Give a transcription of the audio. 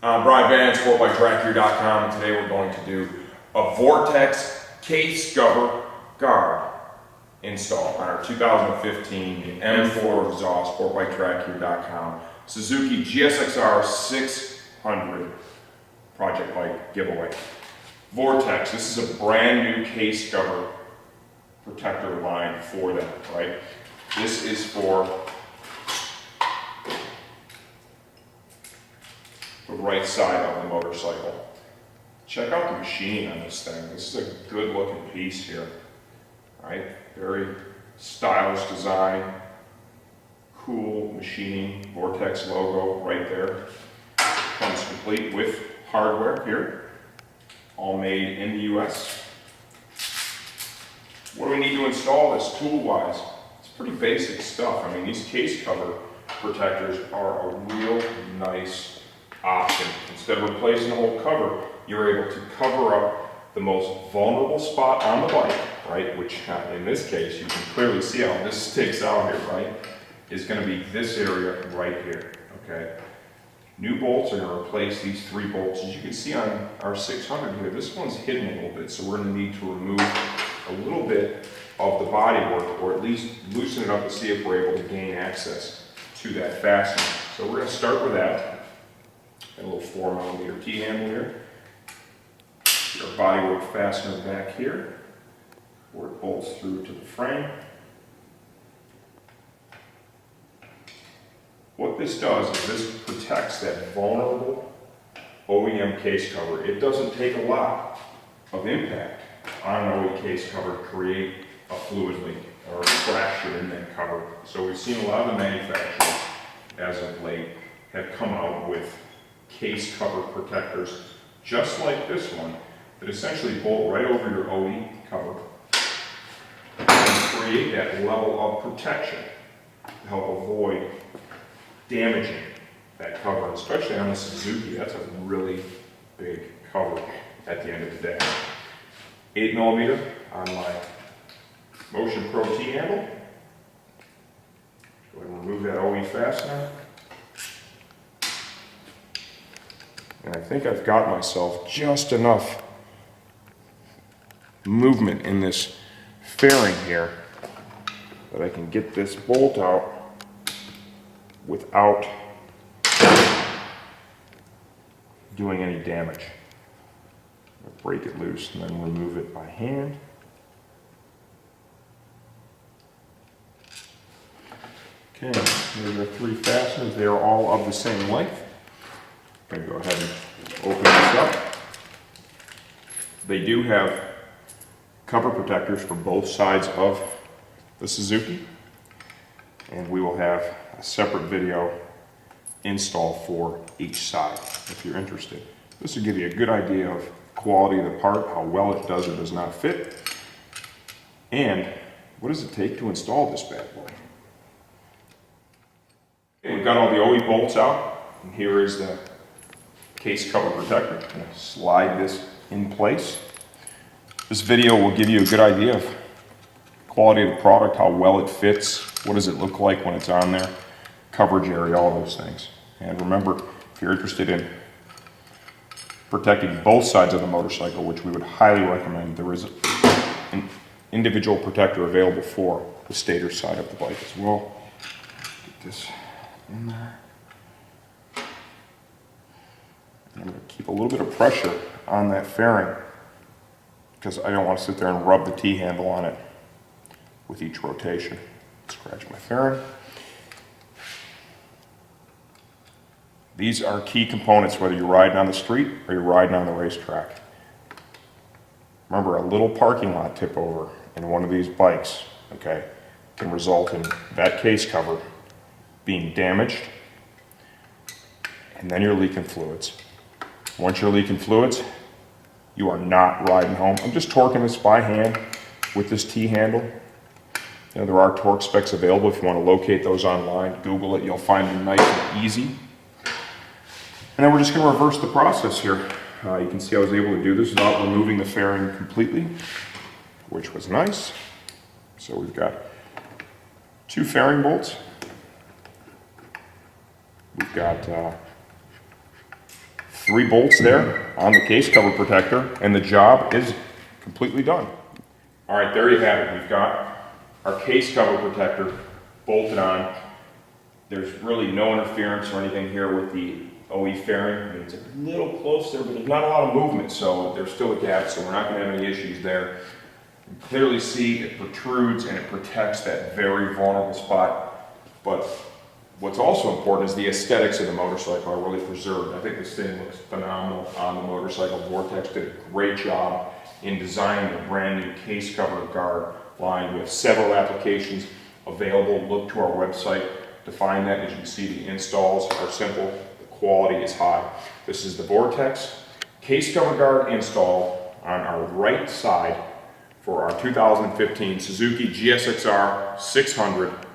Brian Van, sportbiketrackgear.com, and today we're going to do a Vortex case cover guard install on our 2015 M4 exhaust sportbiketrackgear.com Suzuki GSXR600 project bike giveaway. Vortex, this is a brand new case cover protector line for them, right? This is for the right side of the motorcycle. Check out the machining on this thing. This is a good looking piece here, right? Very stylish design, cool machining, Vortex logo right there. Comes complete with hardware here, all made in the US. What do we need to install this tool-wise? It's pretty basic stuff. I mean, these case cover protectors are a real nice option. Instead of replacing the whole cover, you're able to cover up the most vulnerable spot on the bike, right? Which in this case, you can clearly see how this sticks out here, right? Is going to be this area right here, okay? New bolts are going to replace these 3 bolts. As you can see on our 600 here, this one's hidden a little bit, so we're going to need to remove a little bit of the bodywork, or at least loosen it up to see if we're able to gain access to that fastener. So we're going to start with that. A little 4mm T-handle here. Our bodywork fastener back here, where it bolts through to the frame. What this does is this protects that vulnerable OEM case cover. It doesn't take a lot of impact on an OE case cover to create a fluid leak or a fracture in that cover. So we've seen a lot of the manufacturers as of late have come out with case cover protectors just like this one that essentially bolt right over your OE cover and create that level of protection to help avoid damaging that cover, especially on the Suzuki. That's a really big cover at the end of the day. 8mm on my Motion Pro T-handle. Go ahead and remove that OE fastener. And I think I've got myself just enough movement in this fairing here that I can get this bolt out without doing any damage. I'll break it loose and then remove it by hand. Okay, there's our 3 fasteners. They are all of the same length. I'm going to go ahead and open this up. They do have cover protectors for both sides of the Suzuki, and we will have a separate video install for each side if you're interested. This will give you a good idea of quality of the part, how well it does or does not fit, and what does it take to install this bad boy. Okay, we've got all the OE bolts out, and here is the case cover protector. I'm going to slide this in place. This video will give you a good idea of quality of the product, how well it fits, what does it look like when it's on there, coverage area, all those things. And remember, if you're interested in protecting both sides of the motorcycle, which we would highly recommend, there is an individual protector available for the stator side of the bike as well. Get this in there. I'm going to keep a little bit of pressure on that fairing because I don't want to sit there and rub the T-handle on it with each rotation. Scratch my fairing. These are key components whether you're riding on the street or you're riding on the racetrack. Remember, a little parking lot tip over in one of these bikes, okay, can result in that case cover being damaged, and then you're leaking fluids. Once you're leaking fluids, you are not riding home. I'm just torquing this by hand with this T-handle. You know, there are torque specs available if you want to locate those online. Google it, you'll find them nice and easy. And then we're just going to reverse the process here. You can see I was able to do this without removing the fairing completely, which was nice. So we've got 2 fairing bolts. We've got 3 bolts there on the case cover protector, and the job is completely done. All right, there you have it. We've got our case cover protector bolted on. There's really no interference or anything here with the OE fairing. I mean, it's a little close there, but there's not a lot of movement, so there's still a gap, so we're not going to have any issues there. You can clearly see it protrudes and it protects that very vulnerable spot. But what's also important is the aesthetics of the motorcycle are really preserved. I think this thing looks phenomenal on the motorcycle. Vortex did a great job in designing a brand new case cover guard line. We have several applications available. Look to our website to find that. As you can see, the installs are simple. The quality is high. This is the Vortex case cover guard install on our right side for our 2015 Suzuki GSXR600